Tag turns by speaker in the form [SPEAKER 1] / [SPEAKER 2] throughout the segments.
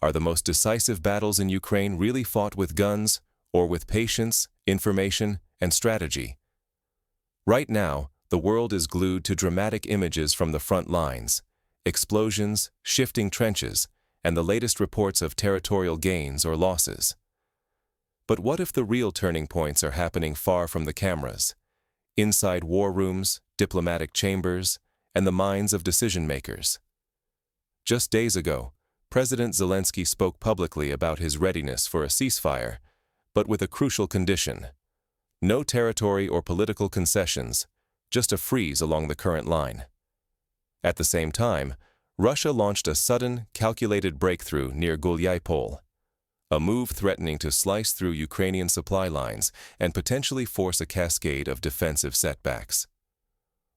[SPEAKER 1] Are the most decisive battles in Ukraine really fought with guns, or with patience, information, and strategy? Right now, the world is glued to dramatic images from the front lines: explosions, shifting trenches, and the latest reports of territorial gains or losses. But what if the real turning points are happening far from the cameras, inside war rooms, diplomatic chambers, and the minds of decision-makers? Just days ago, President Zelensky spoke publicly about his readiness for a ceasefire, but with a crucial condition: no territory or political concessions, just a freeze along the current line. At the same time, Russia launched a sudden, calculated breakthrough near Gulyaypole, a move threatening to slice through Ukrainian supply lines and potentially force a cascade of defensive setbacks.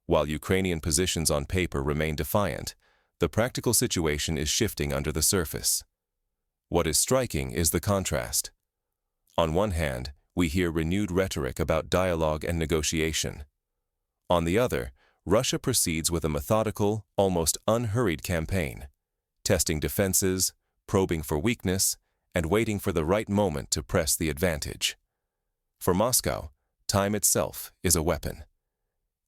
[SPEAKER 1] While Ukrainian positions on paper remain defiant, the practical situation is shifting under the surface. What is striking is the contrast. On one hand, we hear renewed rhetoric about dialogue and negotiation. On the other, Russia proceeds with a methodical, almost unhurried campaign, testing defenses, probing for weakness, and waiting for the right moment to press the advantage. For Moscow, time itself is a weapon.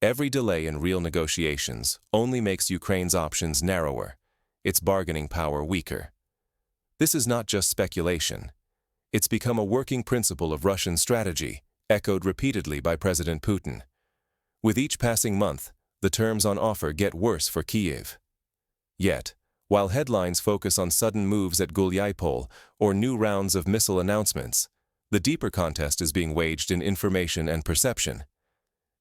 [SPEAKER 1] Every delay in real negotiations only makes Ukraine's options narrower, its bargaining power weaker. This is not just speculation. It's become a working principle of Russian strategy, echoed repeatedly by President Putin. With each passing month, the terms on offer get worse for Kyiv. Yet, while headlines focus on sudden moves at Gulyaypole or new rounds of missile announcements, the deeper contest is being waged in information and perception.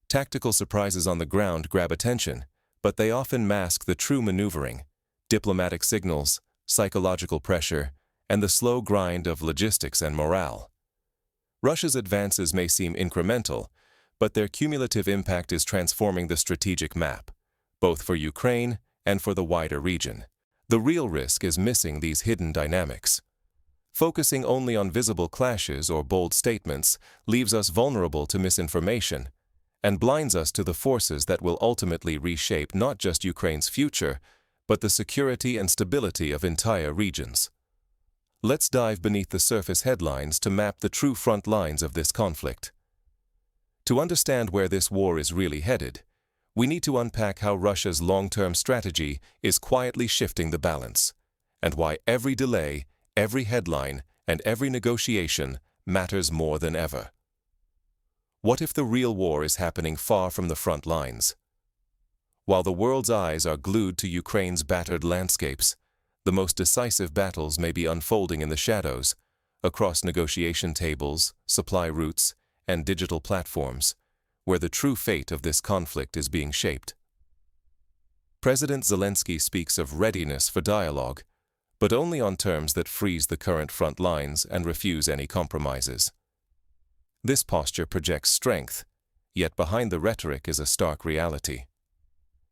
[SPEAKER 1] Tactical surprises on the ground grab attention, but they often mask the true maneuvering: diplomatic signals, psychological pressure, and the slow grind of logistics and morale. Russia's advances may seem incremental, but their cumulative impact is transforming the strategic map, both for Ukraine and for the wider region. The real risk is missing these hidden dynamics. Focusing only on visible clashes or bold statements leaves us vulnerable to misinformation and blinds us to the forces that will ultimately reshape not just Ukraine's future, but the security and stability of entire regions. Let's dive beneath the surface headlines to map the true front lines of this conflict. To understand where this war is really headed, we need to unpack how Russia's long-term strategy is quietly shifting the balance, and why every delay, every headline, and every negotiation matters more than ever. What if the real war is happening far from the front lines? While the world's eyes are glued to Ukraine's battered landscapes, the most decisive battles may be unfolding in the shadows, across negotiation tables, supply routes, and digital platforms, where the true fate of this conflict is being shaped. President Zelensky speaks of readiness for dialogue, but only on terms that freeze the current front lines and refuse any compromises. This posture projects strength, yet behind the rhetoric is a stark reality.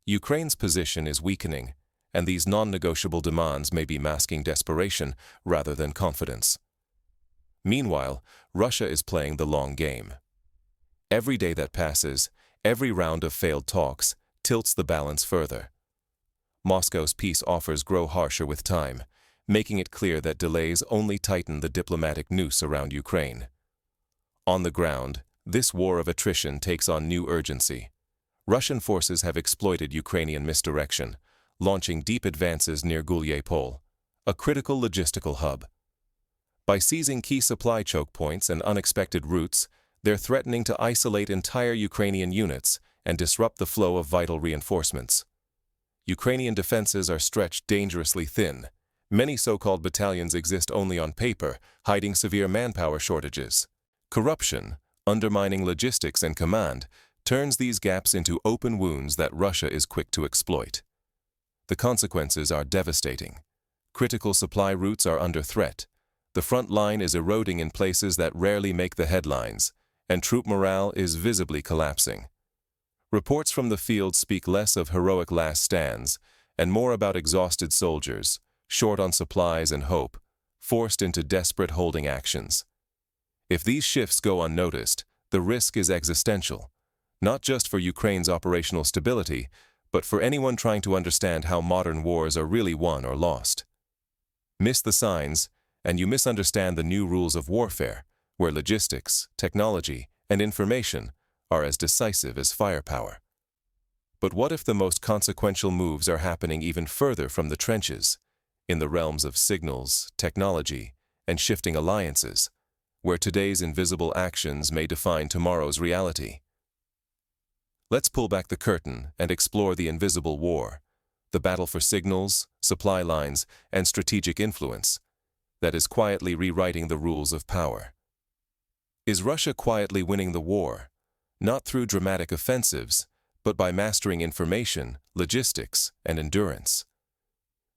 [SPEAKER 1] Ukraine's position is weakening, and these non-negotiable demands may be masking desperation rather than confidence. Meanwhile, Russia is playing the long game. Every day that passes, every round of failed talks, tilts the balance further. Moscow's peace offers grow harsher with time, making it clear that delays only tighten the diplomatic noose around Ukraine. On the ground, this war of attrition takes on new urgency. Russian forces have exploited Ukrainian misdirection, launching deep advances near Gulyaypole, a critical logistical hub. By seizing key supply choke points and unexpected routes, they're threatening to isolate entire Ukrainian units and disrupt the flow of vital reinforcements. Ukrainian defenses are stretched dangerously thin. Many so-called battalions exist only on paper, hiding severe manpower shortages. Corruption, undermining logistics and command, turns these gaps into open wounds that Russia is quick to exploit. The consequences are devastating. Critical supply routes are under threat. The front line is eroding in places that rarely make the headlines, and troop morale is visibly collapsing. Reports from the field speak less of heroic last stands and more about exhausted soldiers, short on supplies and hope, forced into desperate holding actions. If these shifts go unnoticed, the risk is existential, not just for Ukraine's operational stability, but for anyone trying to understand how modern wars are really won or lost. Miss the signs, and you misunderstand the new rules of warfare, where logistics, technology, and information are as decisive as firepower. But what if the most consequential moves are happening even further from the trenches, in the realms of signals, technology, and shifting alliances, where today's invisible actions may define tomorrow's reality? Let's pull back the curtain and explore the invisible war, the battle for signals, supply lines, and strategic influence that is quietly rewriting the rules of power. Is Russia quietly winning the war, not through dramatic offensives, but by mastering information, logistics, and endurance?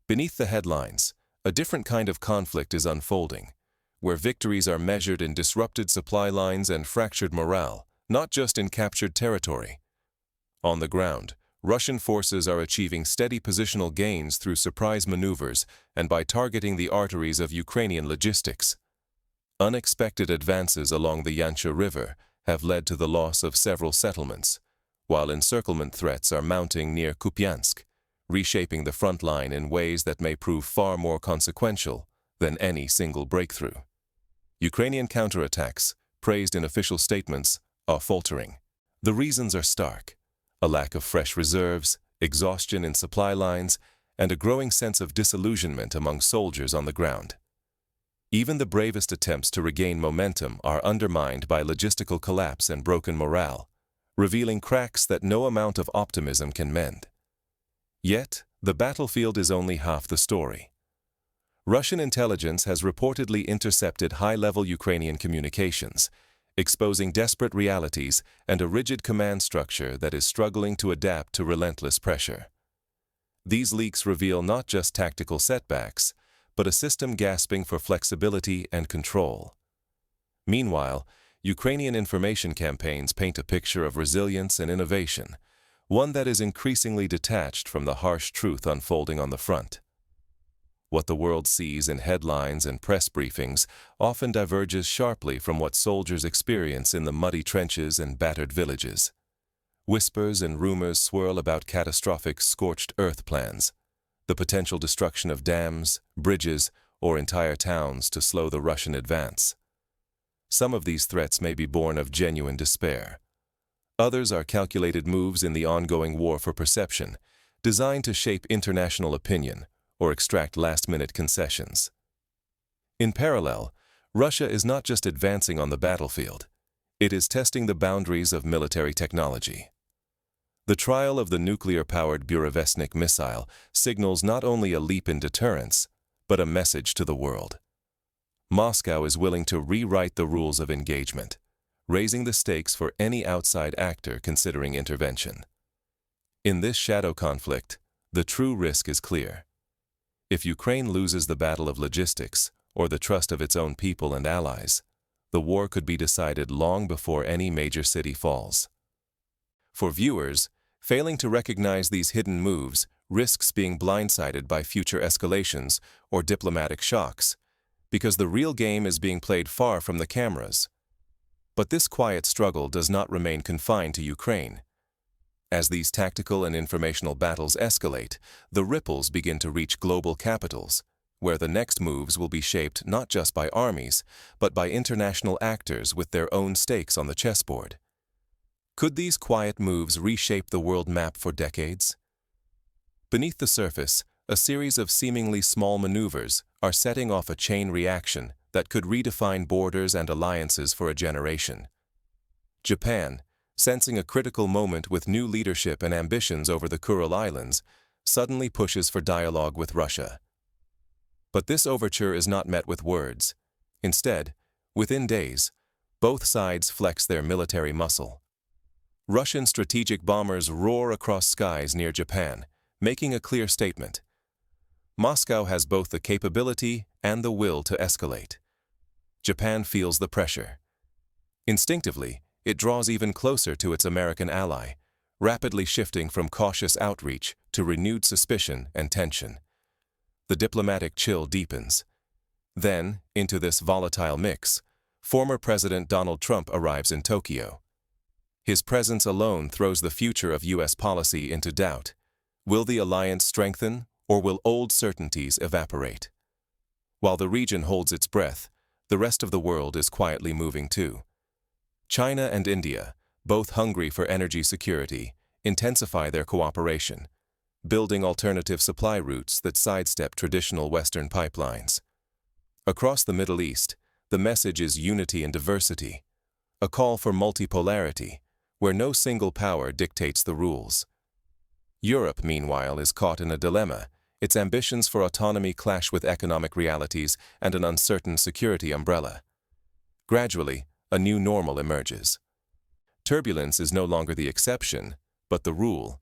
[SPEAKER 1] Beneath the headlines, a different kind of conflict is unfolding, where victories are measured in disrupted supply lines and fractured morale, not just in captured territory. On the ground, Russian forces are achieving steady positional gains through surprise maneuvers and by targeting the arteries of Ukrainian logistics. Unexpected advances along the Yansha River have led to the loss of several settlements, while encirclement threats are mounting near Kupiansk, reshaping the front line in ways that may prove far more consequential than any single breakthrough. Ukrainian counterattacks, praised in official statements, are faltering. The reasons are stark: a lack of fresh reserves, exhaustion in supply lines, and a growing sense of disillusionment among soldiers on the ground. Even the bravest attempts to regain momentum are undermined by logistical collapse and broken morale, revealing cracks that no amount of optimism can mend. Yet, the battlefield is only half the story. Russian intelligence has reportedly intercepted high-level Ukrainian communications, exposing desperate realities and a rigid command structure that is struggling to adapt to relentless pressure. These leaks reveal not just tactical setbacks, but a system gasping for flexibility and control. Meanwhile, Ukrainian information campaigns paint a picture of resilience and innovation, one that is increasingly detached from the harsh truth unfolding on the front. What the world sees in headlines and press briefings often diverges sharply from what soldiers experience in the muddy trenches and battered villages. Whispers and rumors swirl about catastrophic scorched earth plans, the potential destruction of dams, bridges, or entire towns to slow the Russian advance. Some of these threats may be born of genuine despair. Others are calculated moves in the ongoing war for perception, designed to shape international opinion or extract last-minute concessions. In parallel, Russia is not just advancing on the battlefield, it is testing the boundaries of military technology. The trial of the nuclear-powered Burevestnik missile signals not only a leap in deterrence, but a message to the world. Moscow is willing to rewrite the rules of engagement, raising the stakes for any outside actor considering intervention. In this shadow conflict, the true risk is clear. If Ukraine loses the battle of logistics or the trust of its own people and allies, the war could be decided long before any major city falls. For viewers, failing to recognize these hidden moves risks being blindsided by future escalations or diplomatic shocks, because the real game is being played far from the cameras. But this quiet struggle does not remain confined to Ukraine. As these tactical and informational battles escalate, the ripples begin to reach global capitals, where the next moves will be shaped not just by armies, but by international actors with their own stakes on the chessboard. Could these quiet moves reshape the world map for decades? Beneath the surface, a series of seemingly small maneuvers are setting off a chain reaction that could redefine borders and alliances for a generation. Japan, sensing a critical moment with new leadership and ambitions over the Kuril Islands, suddenly pushes for dialogue with Russia. But this overture is not met with words. Instead, within days, both sides flex their military muscle. Russian strategic bombers roar across skies near Japan, making a clear statement. Moscow has both the capability and the will to escalate. Japan feels the pressure. Instinctively, it draws even closer to its American ally, rapidly shifting from cautious outreach to renewed suspicion and tension. The diplomatic chill deepens. Then, into this volatile mix, former President Donald Trump arrives in Tokyo. His presence alone throws the future of U.S. policy into doubt. Will the alliance strengthen, or will old certainties evaporate? While the region holds its breath, the rest of the world is quietly moving too. China and India, both hungry for energy security, intensify their cooperation, building alternative supply routes that sidestep traditional Western pipelines. Across the Middle East, the message is unity and diversity, a call for multipolarity, where no single power dictates the rules. Europe, meanwhile, is caught in a dilemma. Its ambitions for autonomy clash with economic realities and an uncertain security umbrella. Gradually, a new normal emerges. Turbulence is no longer the exception, but the rule.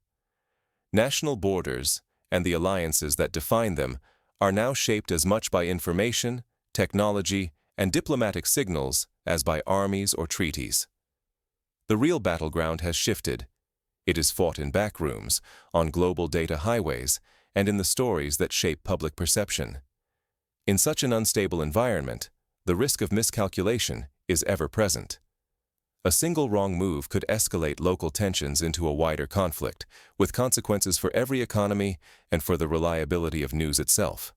[SPEAKER 1] National borders, and the alliances that define them, are now shaped as much by information, technology, and diplomatic signals as by armies or treaties. The real battleground has shifted. It is fought in backrooms, on global data highways, and in the stories that shape public perception. In such an unstable environment, the risk of miscalculation is ever present. A single wrong move could escalate local tensions into a wider conflict, with consequences for every economy and for the reliability of news itself.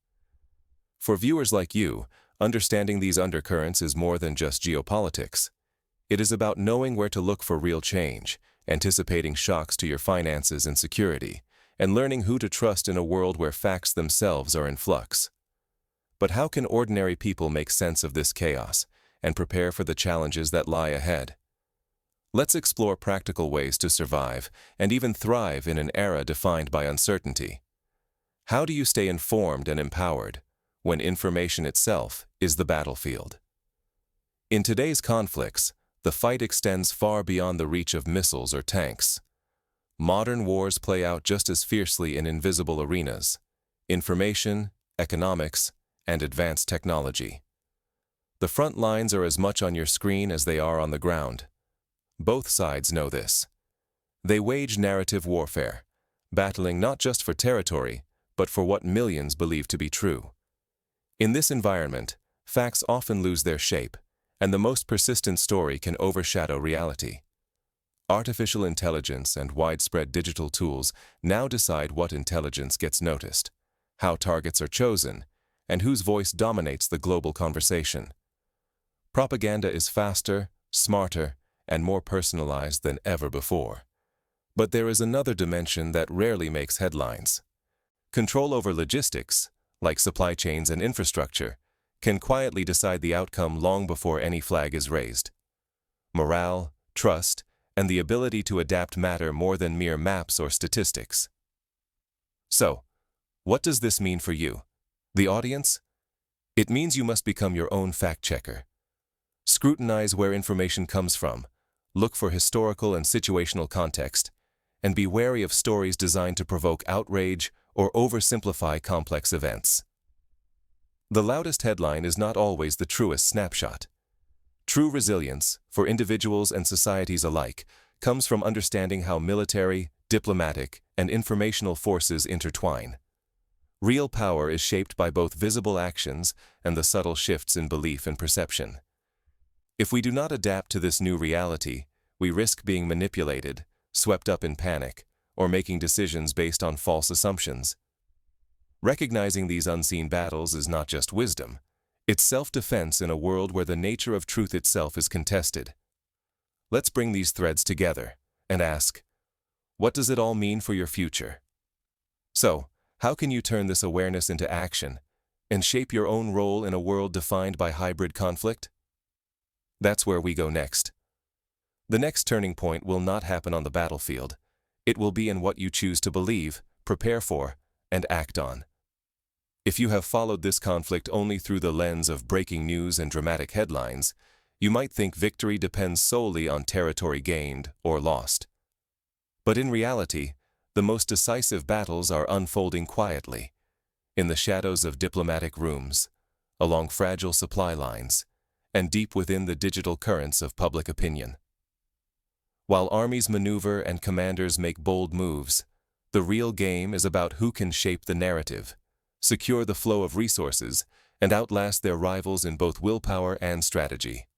[SPEAKER 1] For viewers like you, understanding these undercurrents is more than just geopolitics. It is about knowing where to look for real change, anticipating shocks to your finances and security, and learning who to trust in a world where facts themselves are in flux. But how can ordinary people make sense of this chaos and prepare for the challenges that lie ahead? Let's explore practical ways to survive and even thrive in an era defined by uncertainty. How do you stay informed and empowered when information itself is the battlefield? In today's conflicts, the fight extends far beyond the reach of missiles or tanks. Modern wars play out just as fiercely in invisible arenas: information, economics, and advanced technology. The front lines are as much on your screen as they are on the ground. Both sides know this. They wage narrative warfare, battling not just for territory, but for what millions believe to be true. In this environment, facts often lose their shape, and the most persistent story can overshadow reality. Artificial intelligence and widespread digital tools now decide what intelligence gets noticed, how targets are chosen, and whose voice dominates the global conversation. Propaganda is faster, smarter, and more personalized than ever before. But there is another dimension that rarely makes headlines. Control over logistics, like supply chains and infrastructure, can quietly decide the outcome long before any flag is raised. Morale, trust, and the ability to adapt matter more than mere maps or statistics. So, what does this mean for you, the audience? It means you must become your own fact-checker. Scrutinize where information comes from, look for historical and situational context, and be wary of stories designed to provoke outrage or oversimplify complex events. The loudest headline is not always the truest snapshot. True resilience, for individuals and societies alike, comes from understanding how military, diplomatic, and informational forces intertwine. Real power is shaped by both visible actions and the subtle shifts in belief and perception. If we do not adapt to this new reality, we risk being manipulated, swept up in panic, or making decisions based on false assumptions. Recognizing these unseen battles is not just wisdom, it's self-defense in a world where the nature of truth itself is contested. Let's bring these threads together and ask, what does it all mean for your future? So, how can you turn this awareness into action and shape your own role in a world defined by hybrid conflict? That's where we go next. The next turning point will not happen on the battlefield. It will be in what you choose to believe, prepare for, and act on. If you have followed this conflict only through the lens of breaking news and dramatic headlines, you might think victory depends solely on territory gained or lost. But in reality, the most decisive battles are unfolding quietly, in the shadows of diplomatic rooms, along fragile supply lines, and deep within the digital currents of public opinion. While armies maneuver and commanders make bold moves, the real game is about who can shape the narrative, secure the flow of resources, and outlast their rivals in both willpower and strategy.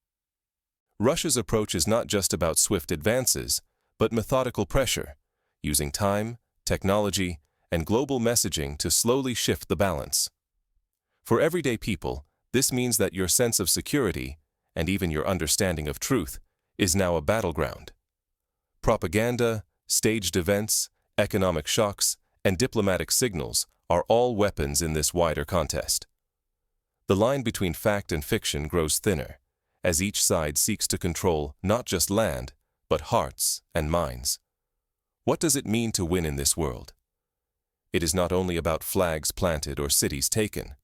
[SPEAKER 1] Russia's approach is not just about swift advances, but methodical pressure, using time, technology, and global messaging to slowly shift the balance. For everyday people, this means that your sense of security, and even your understanding of truth, is now a battleground. Propaganda, staged events, economic shocks, and diplomatic signals are all weapons in this wider contest. The line between fact and fiction grows thinner, as each side seeks to control not just land, but hearts and minds. What does it mean to win in this world? It is not only about flags planted or cities taken.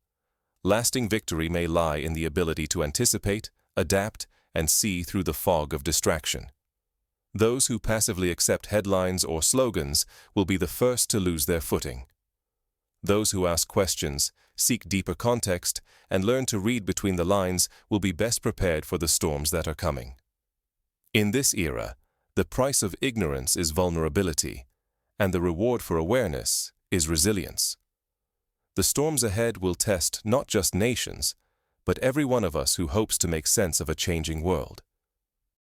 [SPEAKER 1] Lasting victory may lie in the ability to anticipate, adapt, and see through the fog of distraction. Those who passively accept headlines or slogans will be the first to lose their footing. Those who ask questions, seek deeper context, and learn to read between the lines will be best prepared for the storms that are coming. In this era, the price of ignorance is vulnerability, and the reward for awareness is resilience. The storms ahead will test not just nations, but every one of us who hopes to make sense of a changing world.